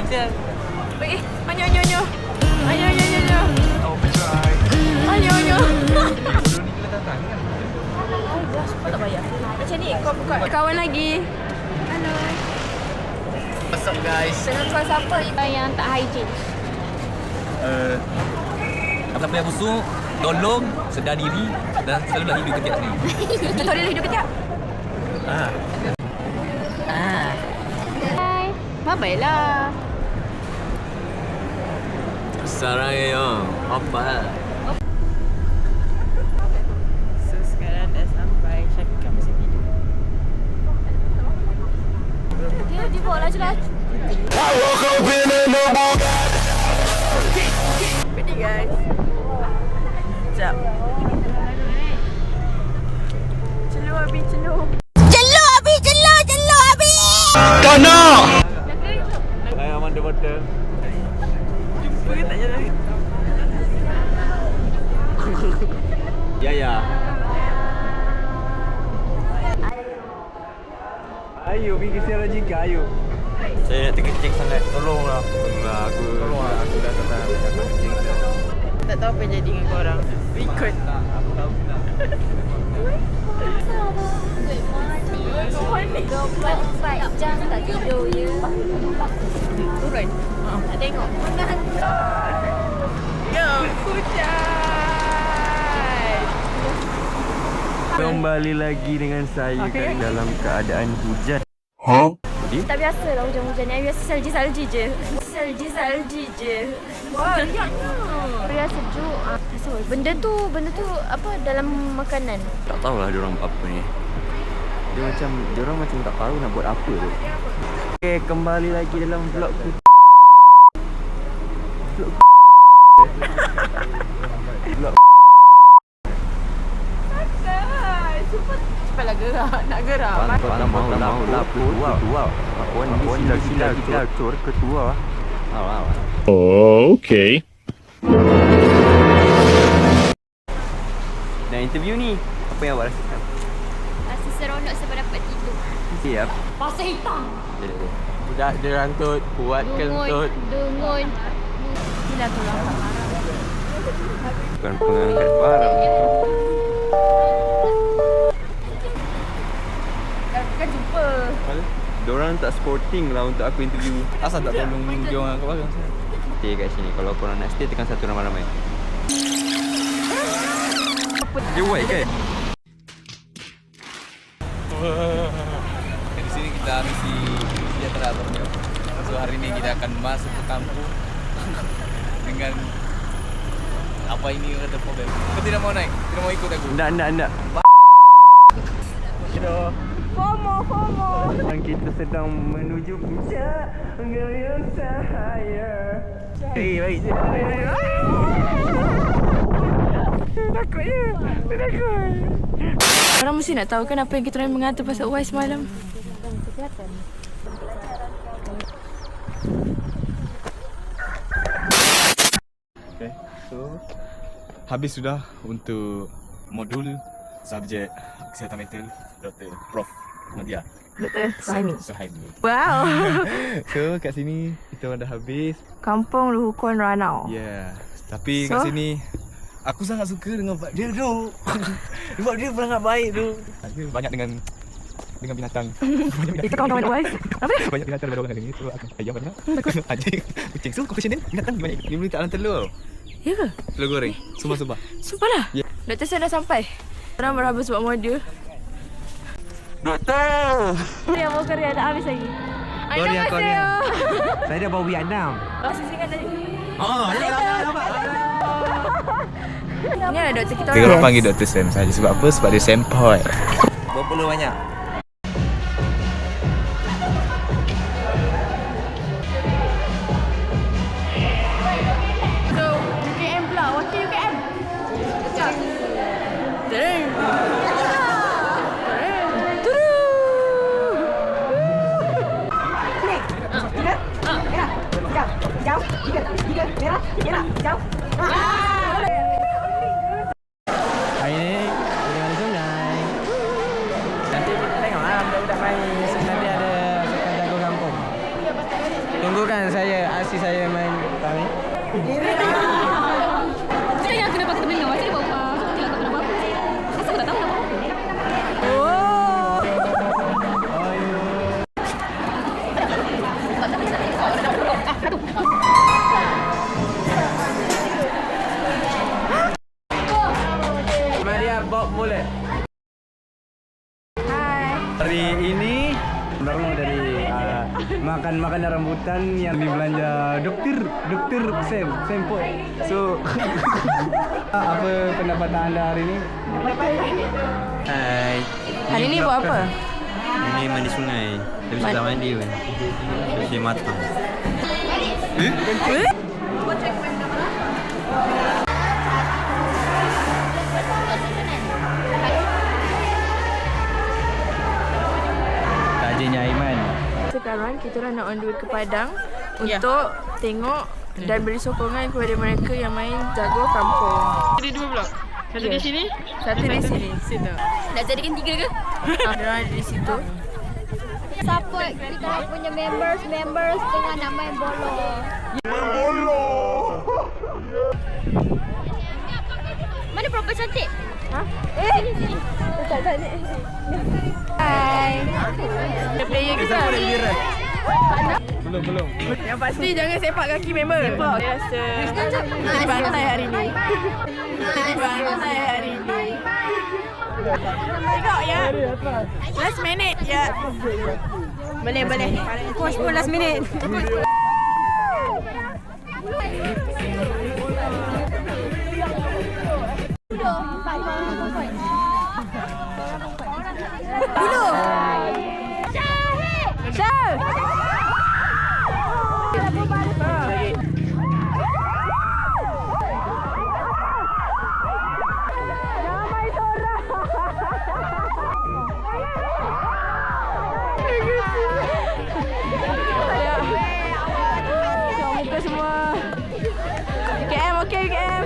sial. Anyo. Anyo. Tak payah. Macam ni kau buka kawan lagi. Hello. What's up guys? Dengan kau siapa yang tak hygiene? Apa yang busuk, tolong, sedar diri dan selalulah hidup ketiak sendiri. Tutorial hidup ketiak. Hai. Bye-bye lah. Sarang ya. Apa? So sekarang dah sampai. Syakika masih tidur. Dia bawa laju-laju. Ready guys. Sekejap. Celur habis. Ayam underwater. Jumpa ke tak jalan? Ya. Ayo pergi siaran jika ayo. Saya nak terkencing sangat. Tolonglah. Aku dah tak tahan nak terkencing. Tak tahu apa yang jadi dengan korang. Ikut. Aku tahu tak. 24 jam tak tidur ya. Turun. Tak tengok. Ya, hujan. Kembali lagi dengan saya dalam keadaan hujan. Tak biasa lah hujan-hujan ni. Biasa salji-salji je. Salji-salji je. Wah, lihat tu. Biar sejuk. So, benda tu apa dalam makanan? Tak tahulah diorang apa ni. Diorang macam tak tahu nak buat apa tu. Okay, kembali lagi dalam vlog ku. Vlog. Cepatlah gerak. Nak gerak. Mau lah ketua. Puan sila cor ketua. Oh, okay. Nah, interview ni apa yang awak rasakan? Rasa seronok sebab dapat tidur. Siap. Pasal hitam. Budak dia rantut, kuat kentut. Dungun. Gila tu lah. Bukan pengangkat barang. Kan jumpa. Diorang tak sporting lah untuk aku interview. Asal tak tolong diorang kat belakang. Stay kat sini. Kalau korang nak stay, tekan satu ramai-ramai. Dia white kan? Di sini kita misi sejahtera Borneo. So hari ini kita akan masuk ke kampung dengan apa ini kata problem. Kau tidak mau naik? Tidak mau ikut aku? Nak. FOMO. Kita sedang menuju puncak gayung cahaya. Baik. Takut. Orang mesti nak tahu kan apa yang kita orang mengata pasal Uwais semalam. Okay. So habis sudah untuk modul subjek kesihatan mental Dr. Prof. Nadia. Dr. Suhaimi. Wow. So kat sini kita dah habis. Kampung Luhukon Ranau. Yeah. Tapi So? kat sini aku sangat suka dengan vibe dia tu. Sebab dia sangat baik tu. Dia banyak dengan binatang. Itu kawan-kawan Uwais. Apa? Banyak binatang daripada orang ni. So aku ayam banyak. Anjing, kucing. So competition binatang gimana? Dia boleh tak dalam telur. Ya ke? Telur goreng. Sumpah. Sumpah lah. Ya. Dr. Sen dah sampai. Orang berhabis buat modul. Doktor! Korea dah habis lagi. Korea. Saya dah bawa Vietnam. Bahasa singkat tadi. Nampak. Ni ada doktor kita Kita orang panggil Dr. Sam saja. Sebab apa? Sebab dia sempoi. Berapa banyak? So, UKM pula. Wakil UKM. Sekejap. Turun. Hari ni dengan sungai. Nanti kita tengoklah budak-budak main. Nanti ada sukan jago kampung. Tunggu kan Kan asyik saya main kami. Saya yang kena pakai temennya. Saya bawa tidak tahu apa. Saya tak tahu apa. Maria Bob boleh. Hai. Hari ini baru dari makan rambutan yang dibelanja dokter Sam. So apa pendapat anda hari ini? Hai. Hari ni buat apa? Ini mandi sungai. Tapi sudah mandi kan. Sudah matang. Tajanya Aiman. Sekarang kita orang nak on the way ke Padang untuk tengok dan beri sokongan kepada mereka yang main jago kampung. Ada 2 blok. Satu di sini, Satu di sini. situ. Nak jadikan 3 ke? Dia orang ada di situ. Support kita punya members dengan nak main bola. Mana perempuan cantik? Ha? Sini. Tak ni. Hai. Ada player kita. Belum. Yang pasti jangan sepak kaki member. Sepak. Rasa dibantai hari ni. Dibantai hari ni. Tengok ya. Last minute ya. Boleh. Coach pun last minute. Dulu. Syah. Muka semua. UKM, okey UKM.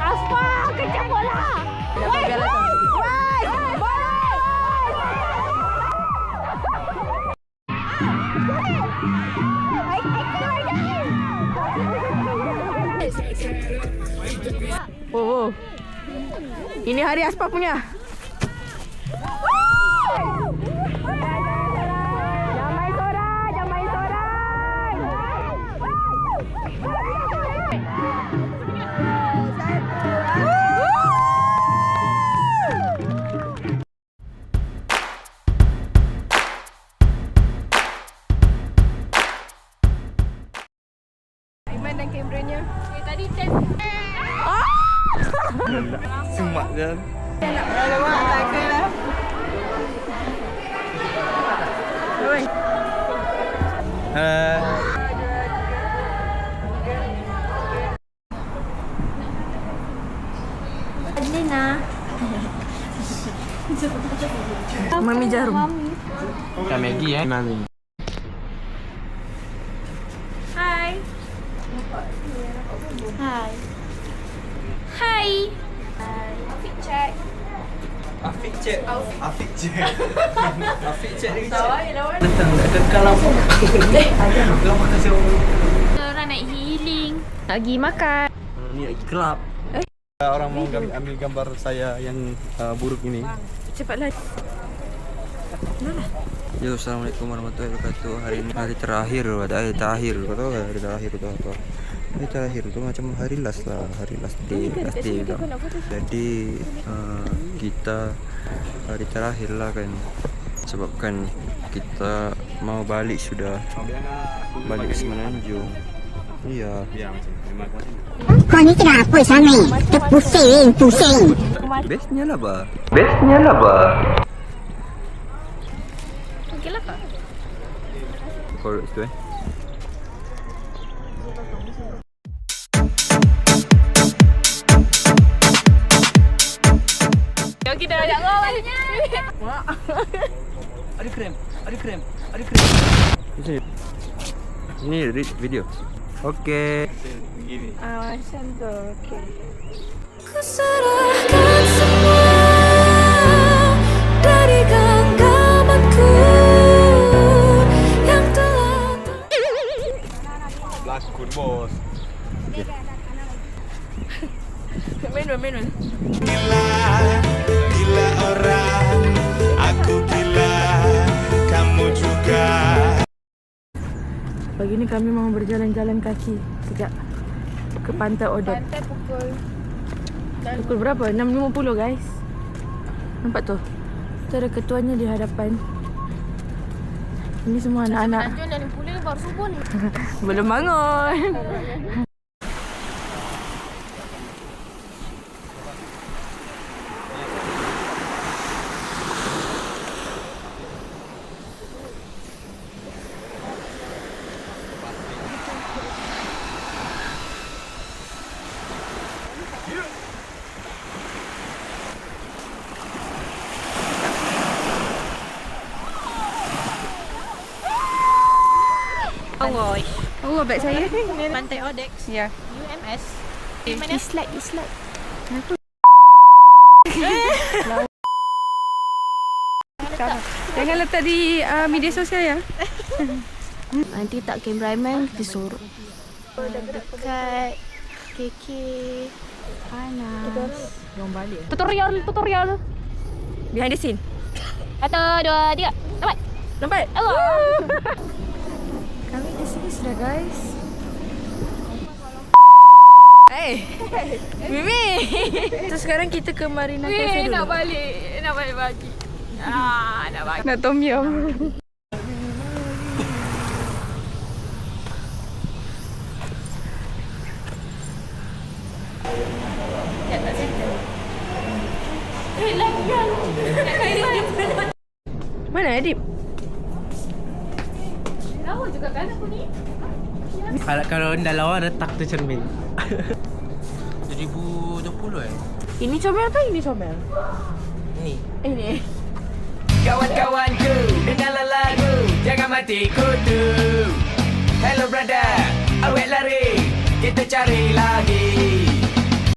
Aspa, kejar bola. Oh. Ini hari Aspa punya. Aiman dan kameranya. Tadi test. Semak je. Alamak, takutlah. Oi. Lina. Mami Jarum. Dah Maggi Mami. Hai. Hai. Hai. Afiq cek ni cek. Orang nak healing. Nak pergi makan. Ni lagi kelab. Orang mau ambil gambar saya yang buruk ini. Cepatlah. Yo, assalamualaikum warahmatullahi wabarakatuh. Hari ini hari terakhir, hari terakhir tu macam hari last day gitu. Jadi kita hari terakhir lah kan, sebabkan kita mau balik sudah, balik Semenanjung. Iya. Kau ni kenapa sangat? Pusing. Bestnya lah bah. Okeylah kak. Korek tu Okey dah ajak kau. Ada krem. Ini video. Okey. gini. Macam tu. Okay. Ku serahkan semua dari genggamanku yang telah Lakun bos. Main. Gila orang, aku gila, kamu juga. Pagi ni kami mau berjalan-jalan kaki sekejap ke Pantai Odot. Pantai Pukul berapa? 6.50 guys. Nampak tu? Tu ada ketuanya di hadapan. Ini semua anak-anak. Nanti dari pulang baru subuh ni. Belum bangun. Allah beg saya. Pantai Odex. Ya. UMS. Dislike. Jangan letak di media sosial ya. Nanti tak cameraman disuruh. Dekat KK panas. Jom balik. Tutorial. Behind the scene. 1, 2, 3. Nampak? Nampak? Allah. Kami di sini sudah guys. Mimi. So sekarang kita ke Marina Cafe dulu. Nak balik pagi. Nak balik. Nak tom yum. Mana Adib? Lawa juga kan aku ni. Kalau dah lawa retak tu cermin. 2020 Ini comel apa ini comel? Ni. Ini. Kawan-kawanku, dengarlah lagu Jangan Mati Kutu. Hello brother, awet lari, kita cari lagi.